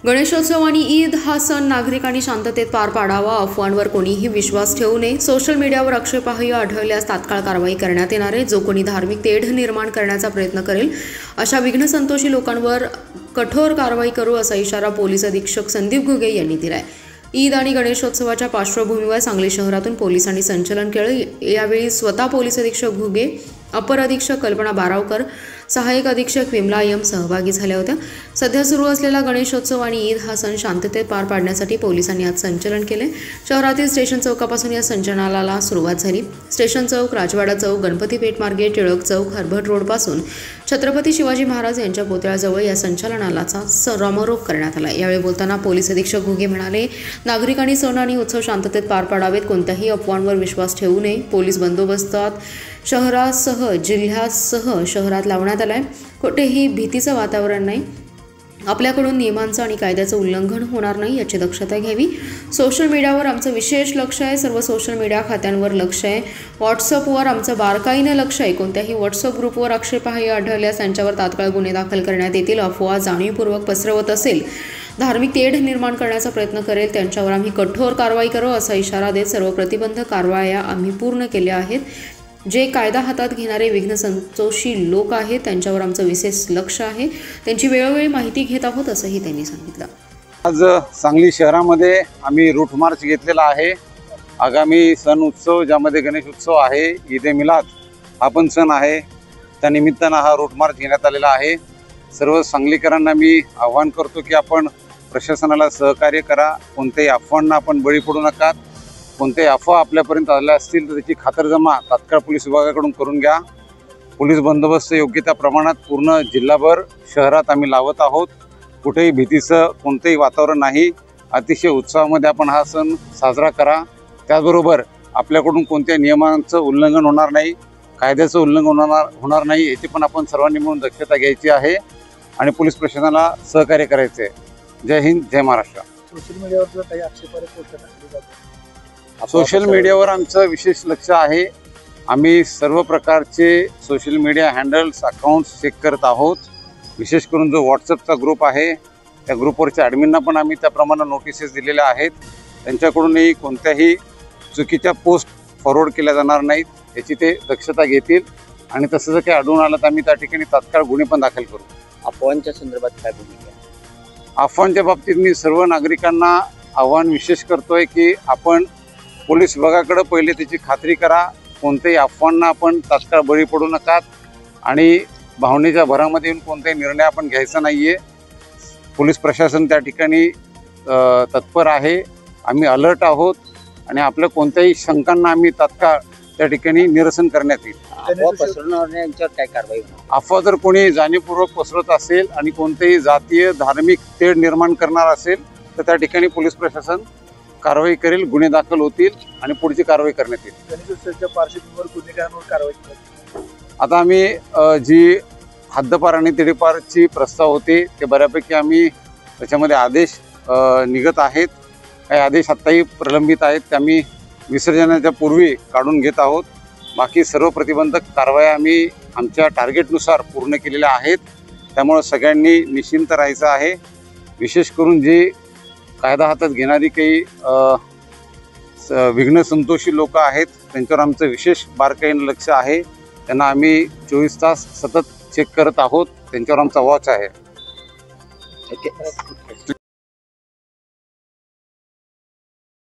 गणेशोत्सव आणि ईद हा सण नागरिकांनी शांततेत पार पाडावा, अफवांवर कोणीही विश्वास ठेवू नये, सोशल मीडियावर आक्षेपार्ह आढळल्यास तात्काळ कारवाई करण्यात येणार आहे। जो कोणी धार्मिक तेढ निर्माण करण्याचा प्रयत्न करेल अशा विघ्नसंतोषी लोकांवर कठोर कारवाई करू असा इशारा पोलीस अधीक्षक संदीप घुगे यांनी दिलाय। ईद आणि गणेशोत्सवाच्या पार्श्वभूमीवर सांगली शहरातून पोलिसांनी संचलन केलं। यावेळी स्वतः पोलीस अधीक्षक घुगे, अपर अधीक्षक कल्पना बारावकर, सहाय्यक अधीक्षक विमला एम सहभागी झाल्या होत्या। सध्या सुरू असलेला गणेशोत्सव आणि ईद हा सण शांततेत पार पाडण्यासाठी पोलिसांनी आज संचलन केले। शहरातील स्टेशन चौकापासून या संचलनाला सुरुवात झाली। स्टेशन चौक, राजवाडा चौक, गणपती पेठ मार्गे, टिळक चौक, हरभट रोड पासून छत्रपती शिवाजी महाराज यांच्या पुतळ्याजवळ या संचलनाला समारोप करण्यात आला। यावेळी बोलताना पोलीस अधीक्षक घुगे म्हणाले, नागरिकांनी सण आणि उत्सव शांततेत पार पाडावेत, कोणत्याही अफवांवर विश्वास ठेवू नये। पोलीस बंदोबस्तात शहरासह जिल्ह्यासह शहरात लावण्यात आलाय। कुठेही भीतीचं वातावरण नाही। आपल्याकडून नियमांचं आणि कायद्याचं उल्लंघन होणार नाही याची दक्षता घ्यावी। सोशल मीडियावर आमचं विशेष लक्ष आहे, सर्व सोशल मीडिया खात्यांवर लक्ष आहे, व्हॉट्सअपवर आमचं बारकाईनं लक्ष आहे। कोणत्याही व्हॉट्सअप ग्रुपवर आक्षेपार्ह आढळल्यास त्यांच्यावर तात्काळ गुन्हे दाखल करण्यात येतील। अफवा जाणीवपूर्वक पसरवत असेल, धार्मिक तेढ निर्माण करण्याचा प्रयत्न करेल त्यांच्यावर आम्ही कठोर कारवाई करू असा इशारा देत सर्व प्रतिबंधक कारवाया आम्ही पूर्ण केल्या आहेत। जे कायदा हातात घेणारे विघ्नसंतोषी लोक आहेत त्यांच्यावर आमचं विशेष लक्ष आहे, त्यांची वेळोवेळी माहिती घेत आहोत असंही त्यांनी सांगितलं। आज सांगली शहरामध्ये आम्ही रूट मार्च घेतलेला आहे। आगामी सण उत्सव ज्यामध्ये गणेश उत्सव आहे, ईद ए मिलाद हा पण सण आहे, त्या निमित्तानं हा रूट मार्च घेण्यात आलेला आहे। सर्व सांगलीकरांना मी आवाहन करतो की आपण प्रशासनाला सहकार्य करा, कोणत्याही अफवांना आपण बळी पडू नका। कोणत्याही अफवा आपल्यापर्यंत आल्या असतील तर त्याची खातरजमा तात्काळ पोलीस विभागाकडून करून घ्या। पोलीस बंदोबस्त योग्य त्या प्रमाणात पूर्ण जिल्हाभर शहरात आम्ही लावत आहोत। कुठेही भीतीचं कोणतेही वातावरण नाही। अतिशय उत्साहामध्ये आपण हा सण साजरा करा। त्याचबरोबर आपल्याकडून कोणत्याही नियमांचं उल्लंघन होणार नाही, कायद्याचं उल्लंघन होणार नाही याची पण आपण सर्वांनी मिळून दक्षता घ्यायची आहे आणि पोलीस प्रशासनाला सहकार्य करायचे आहे। जय हिंद, जय महाराष्ट्र। सोशल मीडियावर काही आक्षेपार्ह पोस्ट टाकले जातात, सोशल मीडियावर आमचं विशेष लक्ष आहे। आम्ही सर्व प्रकारचे social media handles, accounts check करत आहोत। विशेष करून जो व्हॉट्सअपचा ग्रुप आहे त्या ग्रुपवरच्या ॲडमिनना पण आम्ही त्याप्रमाणे नोटिसेस दिलेल्या आहेत। त्यांच्याकडूनही कोणत्याही चुकीच्या पोस्ट फॉरवर्ड केल्या जाणार नाहीत याची ते दक्षता घेतील आणि तसं जर काही आढळून आलं तर आम्ही त्या ठिकाणी तात्काळ गुन्हे पण दाखल करू। अफवांच्या संदर्भात काय भूमिका? अफवांच्या बाबतीत मी सर्व नागरिकांना आव्हान विशेष करतोय की आपण पोलीस विभागाकडे पहिले त्याची खात्री करा। कोणत्याही अफवांना आपण तात्काळ बळी पडू नका आणि भावनेच्या भरामध्ये येऊन कोणताही निर्णय आपण घ्यायचा नाहीये। पोलीस प्रशासन त्या ठिकाणी तत्पर आहे, आम्ही अलर्ट आहोत आणि आपल्या कोणत्याही शंकांना आम्ही तात्काळ त्या ठिकाणी निरसन करण्यात येईल। अफवा पसरवणाऱ्यांच्यावर काय कारवाई होणार? अफवा जर कोणी जाणीवपूर्वक पसरवत असेल आणि कोणतेही जातीय धार्मिक तेढ निर्माण करणार असेल तर त्या ठिकाणी पोलीस प्रशासन कारवाई करेल, गुन्हे दाखल होतील आणि पुढची कारवाई करण्यात येईल। गणेशोत्सवाच्या पार्श्वभूमीवर गुन्हेगारांवर कारवाई केली। आता आम्ही जी हद्दपार आणि तिडेपारची प्रस्ताव होते ते बऱ्यापैकी आम्ही त्याच्यामध्ये आदेश निघत आहेत। काही आदेश आत्ताही प्रलंबित आहेत, ते आम्ही विसर्जनाच्या पूर्वी काढून घेत आहोत। बाकी सर्व प्रतिबंधक कारवाया आम्ही आमच्या टार्गेटनुसार पूर्ण केलेल्या आहेत। त्यामुळे सगळ्यांनी निश्चिंत राहायचं आहे। विशेष करून जे कायदा हातात घेणारी काही विघ्नसंतोषी लोक आहेत त्यांच्यावर आमचं विशेष बारकाईनं लक्ष आहे। त्यांना आम्ही 24 तास सतत चेक करत आहोत, त्यांच्यावर आमचा वॉच आहे।